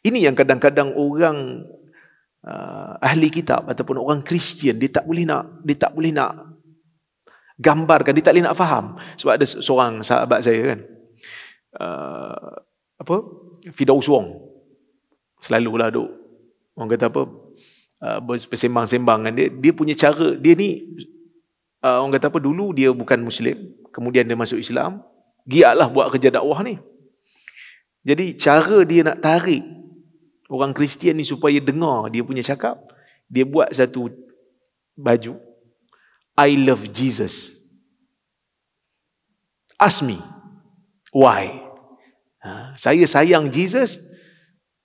Ini yang kadang-kadang orang ahli kitab ataupun orang Kristian dia tak boleh nak gambarkan, dia tak boleh nak faham. Sebab ada seorang sahabat saya kan, Firdaus Wong, selalulah duk orang kata bersembang-sembang kan dia punya cara. Dia ni orang kata dulu dia bukan Muslim, kemudian dia masuk Islam, giatlah buat kerja dakwah ni. Jadi cara dia nak tarik orang Kristian ni supaya dengar dia punya cakap, dia buat satu baju, I love Jesus, ask me why. Saya sayang Jesus,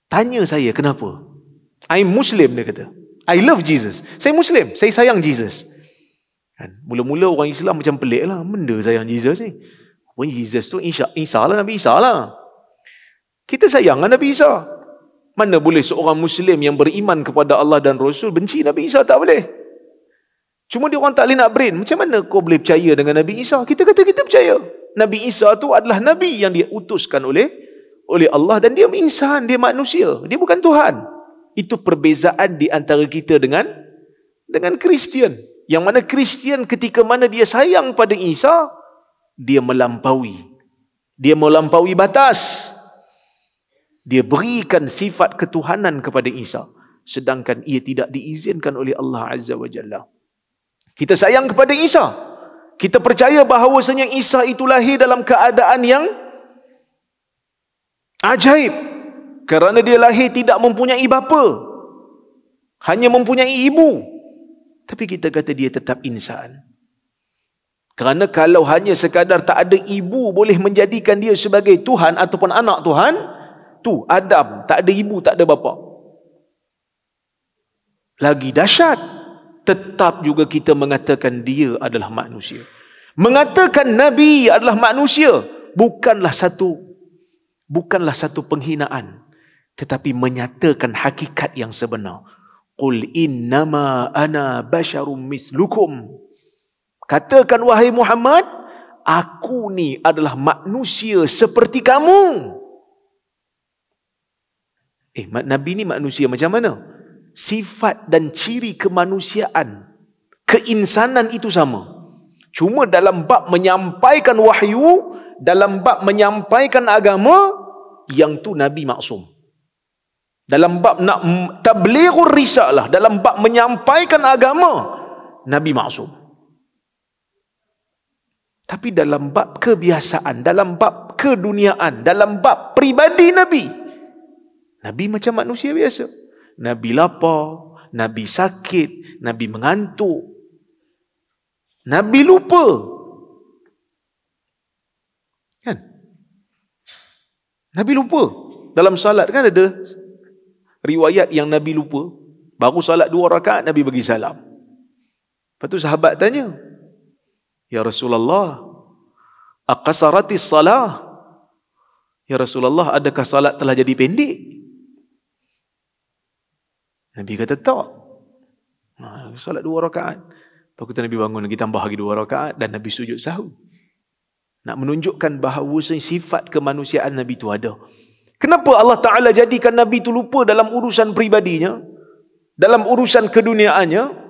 tanya saya kenapa. I'm Muslim, dia kata, I love Jesus, saya Muslim, saya sayang Jesus. Mula-mula orang Islam macam pelik lah, benda sayang Jesus ni. Jesus tu Isa lah, Nabi Isa lah. Kita sayang lah Nabi Isa. Mana boleh seorang Muslim yang beriman kepada Allah dan Rasul benci Nabi Isa? Tak boleh. Cuma dia orang tak boleh nak brain. Macam mana kau boleh percaya dengan Nabi Isa? Kita kata kita percaya. Nabi Isa tu adalah Nabi yang dia utuskan oleh Allah, dan dia insan, dia manusia, dia bukan Tuhan. Itu perbezaan di antara kita dengan Kristian. Yang mana Kristian ketika mana dia sayang pada Isa, dia melampaui batas. Dia berikan sifat ketuhanan kepada Isa, sedangkan ia tidak diizinkan oleh Allah Azza wa Jalla. Kita sayang kepada Isa, kita percaya bahawasanya Isa itu lahir dalam keadaan yang ajaib, kerana dia lahir tidak mempunyai bapa, hanya mempunyai ibu. Tapi kita kata dia tetap insan. Kerana kalau hanya sekadar tak ada ibu boleh menjadikan dia sebagai Tuhan ataupun anak Tuhan, tu Adam tak ada ibu, tak ada bapa, lagi dahsyat. Tetap juga kita mengatakan dia adalah manusia. Mengatakan Nabi adalah manusia bukanlah satu penghinaan, tetapi menyatakan hakikat yang sebenar. Qul innama ana basyarum mislukum. Katakan wahai Muhammad, aku ni adalah manusia seperti kamu. Nabi ni manusia macam mana? Sifat dan ciri kemanusiaan, keinsanan itu sama. Cuma dalam bab menyampaikan wahyu, dalam bab menyampaikan agama, yang tu Nabi maksum. Dalam bab nak tablighur risalah, dalam bab menyampaikan agama, Nabi maksum. Tapi dalam bab kebiasaan, dalam bab keduniaan, dalam bab pribadi Nabi macam manusia biasa. Nabi lapar, Nabi sakit, Nabi mengantuk, Nabi lupa. Kan? Nabi lupa. Dalam salat kan ada riwayat yang Nabi lupa. Baru salat 2 rakaat Nabi bagi salam. Lepas tu sahabat tanya, Ya Rasulullah, aqasaratis salah? Ya Rasulullah, adakah salat telah jadi pendek? Nabi kata tak. Salat 2 rakaat. Lepas kata Nabi bangun lagi, tambah lagi 2 rakaat, dan Nabi sujud sahwi. Nak menunjukkan bahawa sifat kemanusiaan Nabi itu ada. Kenapa Allah Ta'ala jadikan Nabi itu lupa dalam urusan pribadinya, dalam urusan keduniaannya?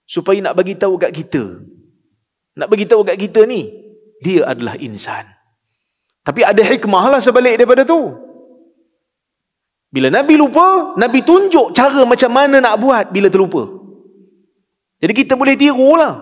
Supaya nak bagi tahu kat kita. Nak bagi tahu kat kita ni, dia adalah insan. Tapi ada hikmah lah sebalik daripada tu. Bila Nabi lupa, Nabi tunjuk cara macam mana nak buat bila terlupa. Jadi kita boleh tiru lah.